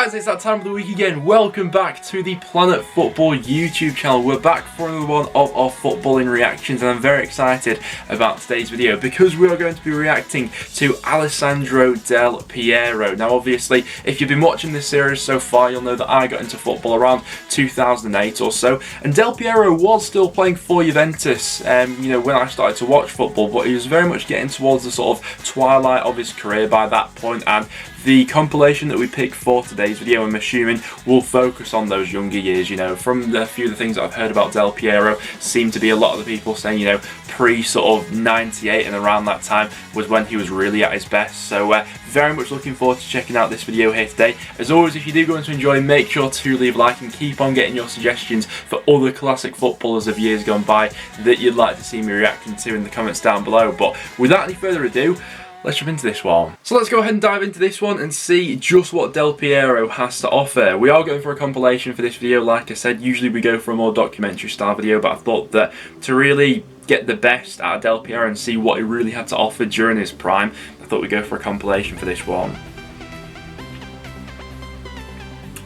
Guys, it's that time of the week again. Welcome back to the Planet Football YouTube channel. We're back for another one of our footballing reactions, and I'm very excited about today's video because we are going to be reacting to Alessandro Del Piero. Now obviously, if you've been watching this series so far, you'll know that I got into football around 2008 or so, and Del Piero was still playing for Juventus when I started to watch football, but he was very much getting towards the sort of twilight of his career by that point, and the compilation that we picked for today's video, I'm assuming, will focus on those younger years. From a few of the things that I've heard about Del Piero, seem to be a lot of the people saying, pre sort of 98 and around that time was when he was really at his best. So very much looking forward to checking out this video here today. As always, if you do go on to enjoy, make sure to leave a like and keep on getting your suggestions for other classic footballers of years gone by that you'd like to see me reacting to in the comments down below. But without any further ado, let's jump into this one. So let's go ahead and dive into this one and see just what Del Piero has to offer. We are going for a compilation for this video, like I said. Usually we go for a more documentary style video, but I thought that to really get the best out of Del Piero and see what he really had to offer during his prime, I thought we'd go for a compilation for this one.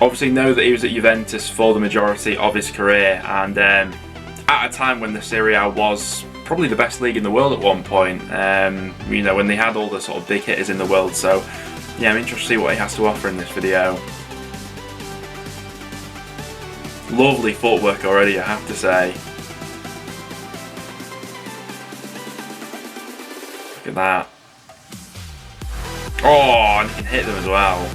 Obviously know that he was at Juventus for the majority of his career, and at a time when the Serie A was probably the best league in the world at one point, when they had all the sort of big hitters in the world. So yeah, I'm interested to see what he has to offer in this video. Lovely footwork already, I have to say. Look at that. Oh, and he can hit them as well.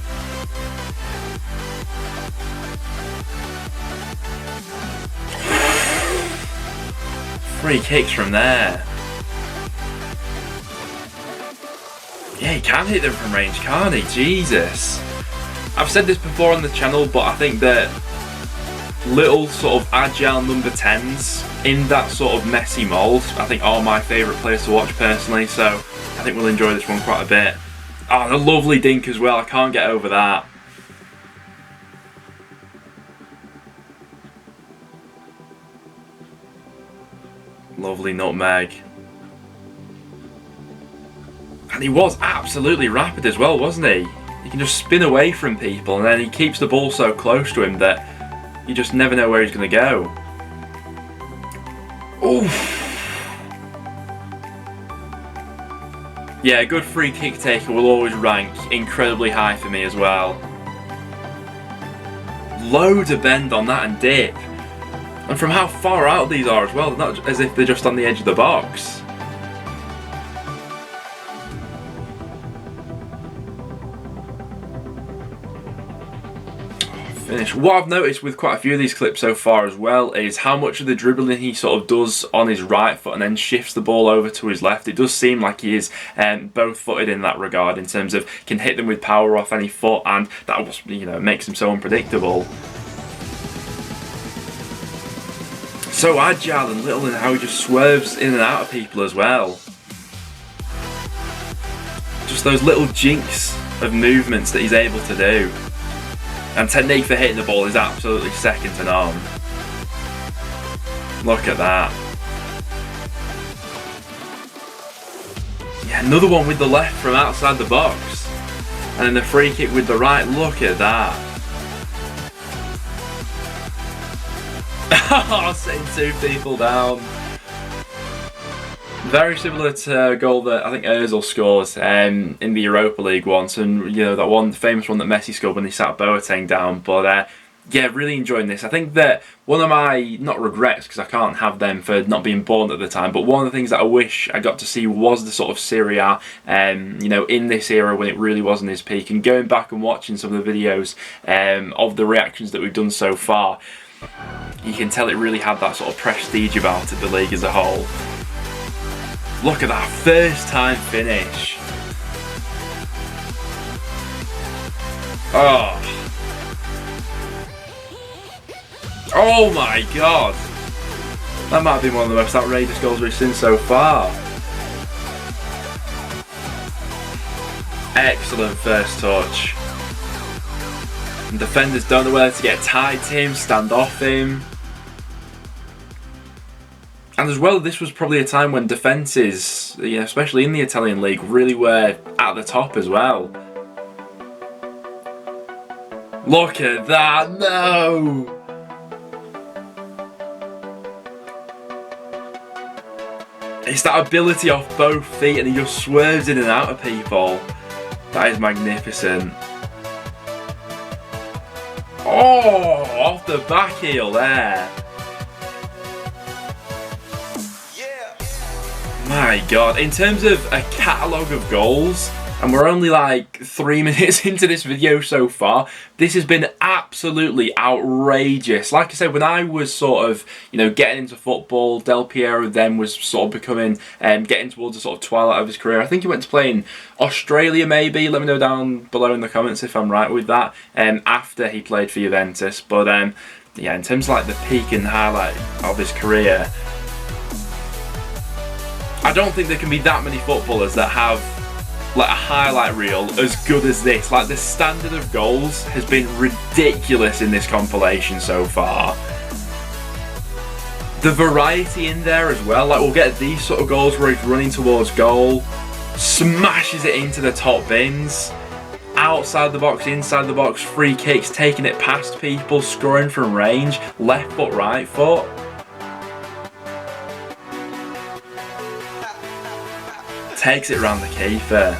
Free kicks from there. Yeah, he can hit them from range, can't he? Jesus. I've said this before on the channel, but I think that little sort of agile number 10s in that sort of messy mould, I think are my favourite players to watch personally, so I think we'll enjoy this one quite a bit. Oh, the lovely dink as well, I can't get over that. Lovely nutmeg. And he was absolutely rapid as well, wasn't he? He can just spin away from people, and then he keeps the ball so close to him that you just never know where he's going to go. Oof. Yeah, a good free kick taker will always rank incredibly high for me as well. Loads of bend on that and dip. And from how far out these are as well, not as if they're just on the edge of the box. Finish. What I've noticed with quite a few of these clips so far as well is how much of the dribbling he sort of does on his right foot and then shifts the ball over to his left. It does seem like he is both footed in that regard, in terms of can hit them with power off any foot, and that was, makes him so unpredictable. So agile and little in how he just swerves in and out of people as well. Just those little jinks of movements that he's able to do. And technique for hitting the ball is absolutely second to none. Look at that. Yeah, another one with the left from outside the box. And then the free kick with the right, look at that. Setting two people down. Very similar to a goal that I think Ozil scored in the Europa League once, and that one famous one that Messi scored when he sat Boateng down. But yeah, really enjoying this. I think that one of my, not regrets, because I can't have them for not being born at the time, but one of the things that I wish I got to see was the sort of Serie A, in this era when it really was in his peak. And going back and watching some of the videos of the reactions that we've done so far, you can tell it really had that sort of prestige about it, the league as a whole. Look at that first time finish. Oh. Oh my god. That might have been one of the most outrageous goals we've seen so far. Excellent first touch. And defenders don't know whether to get tied to him, stand off him. And as well, this was probably a time when defences, especially in the Italian league, really were at the top as well. Look at that, no! It's that ability off both feet and he just swerves in and out of people. That is magnificent. Oh, off the back heel there. My God, in terms of a catalogue of goals, and we're only like 3 minutes into this video so far, this has been absolutely outrageous. Like I said, when I was sort of, getting into football, Del Piero then was sort of becoming, getting towards the sort of twilight of his career. I think he went to play in Australia maybe, let me know down below in the comments if I'm right with that, after he played for Juventus. But yeah, in terms of like the peak and highlight of his career, I don't think there can be that many footballers that have like a highlight reel as good as this. Like the standard of goals has been ridiculous in this compilation so far. The variety in there as well, like we'll get these sort of goals where he's running towards goal, smashes it into the top bins, outside the box, inside the box, free kicks, taking it past people, scoring from range, left foot, right foot. Takes it round the keeper.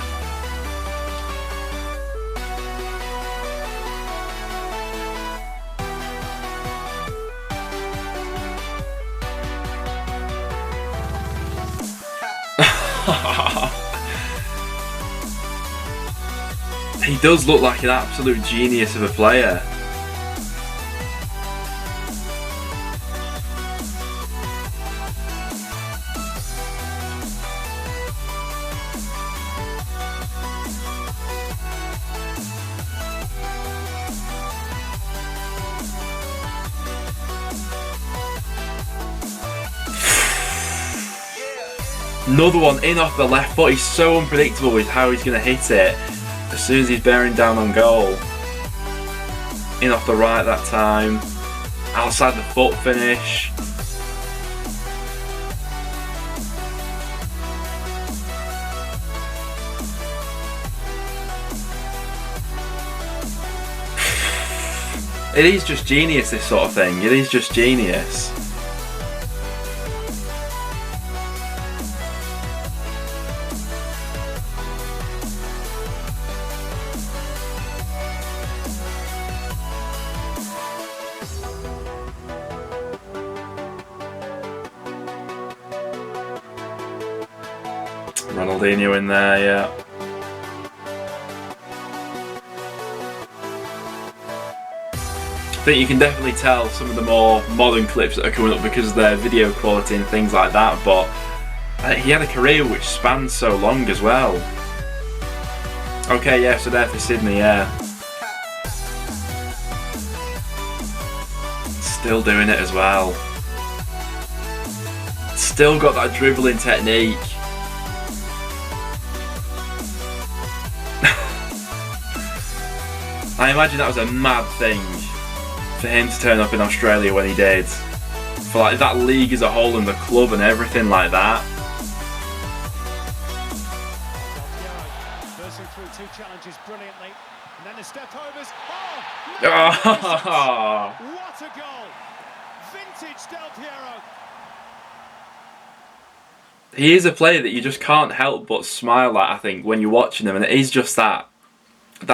He does look like an absolute genius of a player. Another one in off the left foot. He's so unpredictable with how he's going to hit it as soon as he's bearing down on goal. In off the right that time. Outside the foot finish. It is just genius, this sort of thing. It is just genius. Ronaldinho in there, yeah. I think you can definitely tell some of the more modern clips that are coming up because of their video quality and things like that, but he had a career which spanned so long as well. Okay, yeah, so there for Sydney, yeah. Still doing it as well. Still got that dribbling technique. I imagine that was a mad thing for him to turn up in Australia when he did. For like that league as a whole and the club and everything like that. Bursting through two challenges brilliantly. And then the step overs. Oh! What a goal! Vintage Del Piero. He is a player that you just can't help but smile at, I think, when you're watching him, and it is just that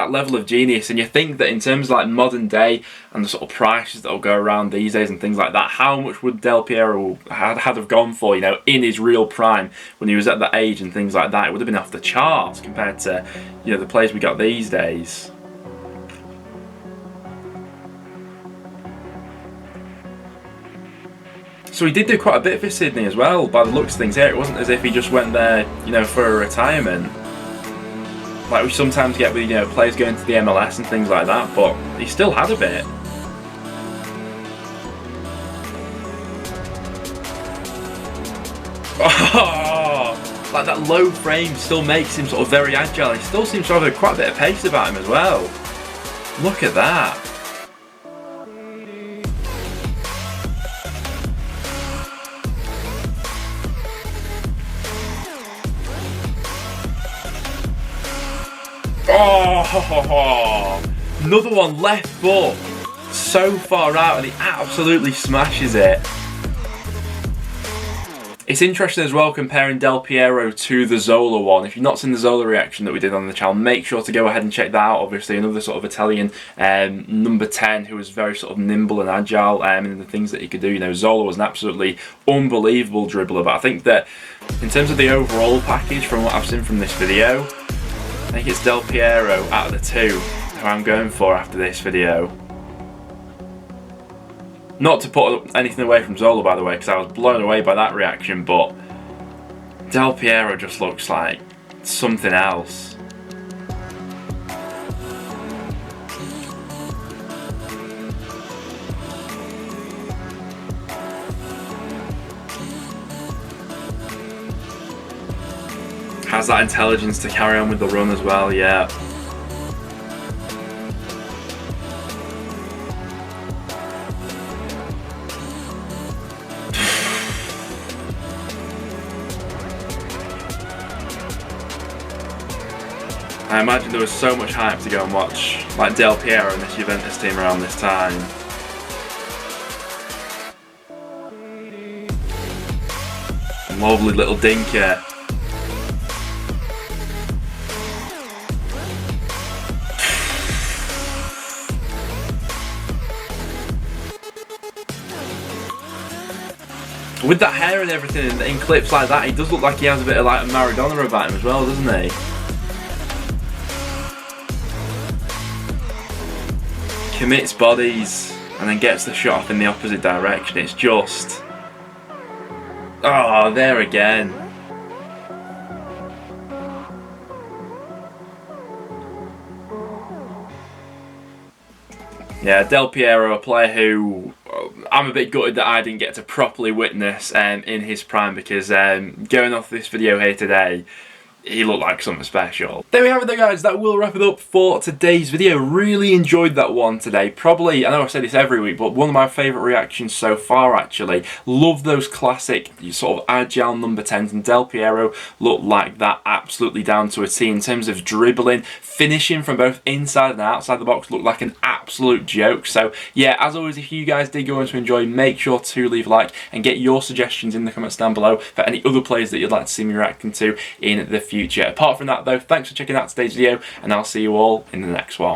level of genius. And you think that in terms of like modern day and the sort of prices that will go around these days and things like that, how much would Del Piero have gone for, in his real prime when he was at that age and things like that? It would have been off the charts compared to, the players we got these days. So he did do quite a bit for Sydney as well, by the looks of things here. It wasn't as if he just went there, for a retirement, like we sometimes get with, players going to the MLS and things like that, but he still had a bit. Oh, like that low frame still makes him sort of very agile. He still seems to have quite a bit of pace about him as well. Look at that. Oh, Another one, left foot. So far out, and he absolutely smashes it. It's interesting as well comparing Del Piero to the Zola one. If you've not seen the Zola reaction that we did on the channel, make sure to go ahead and check that out. Obviously another sort of Italian number 10 who was very sort of nimble and agile in the things that he could do. You know, Zola was an absolutely unbelievable dribbler, but I think that in terms of the overall package from what I've seen from this video, I think it's Del Piero out of the two who I'm going for after this video. Not to put anything away from Zola, by the way, because I was blown away by that reaction, but Del Piero just looks like something else. Has that intelligence to carry on with the run as well, yeah. I imagine there was so much hype to go and watch like Del Piero and this Juventus team around this time. Lovely little dinker. With that hair and everything in clips like that, he does look like he has a bit of like a Maradona about him as well, doesn't he? Commits bodies and then gets the shot off in the opposite direction. It's just... oh, there again. Yeah, Del Piero, a player who I'm a bit gutted that I didn't get to properly witness in his prime, because going off this video here today, he looked like something special. There we have it though, guys. That will wrap it up for today's video. Really enjoyed that one today. Probably, I know I say this every week, but one of my favourite reactions so far actually. Love those classic sort of agile number 10s, and Del Piero looked like that absolutely down to a T in terms of dribbling. Finishing from both inside and outside the box looked like an absolute joke. So yeah, as always, if you guys did go on to enjoy, make sure to leave a like and get your suggestions in the comments down below for any other players that you'd like to see me reacting to in the future. Apart from that though, thanks for checking out today's video, and I'll see you all in the next one.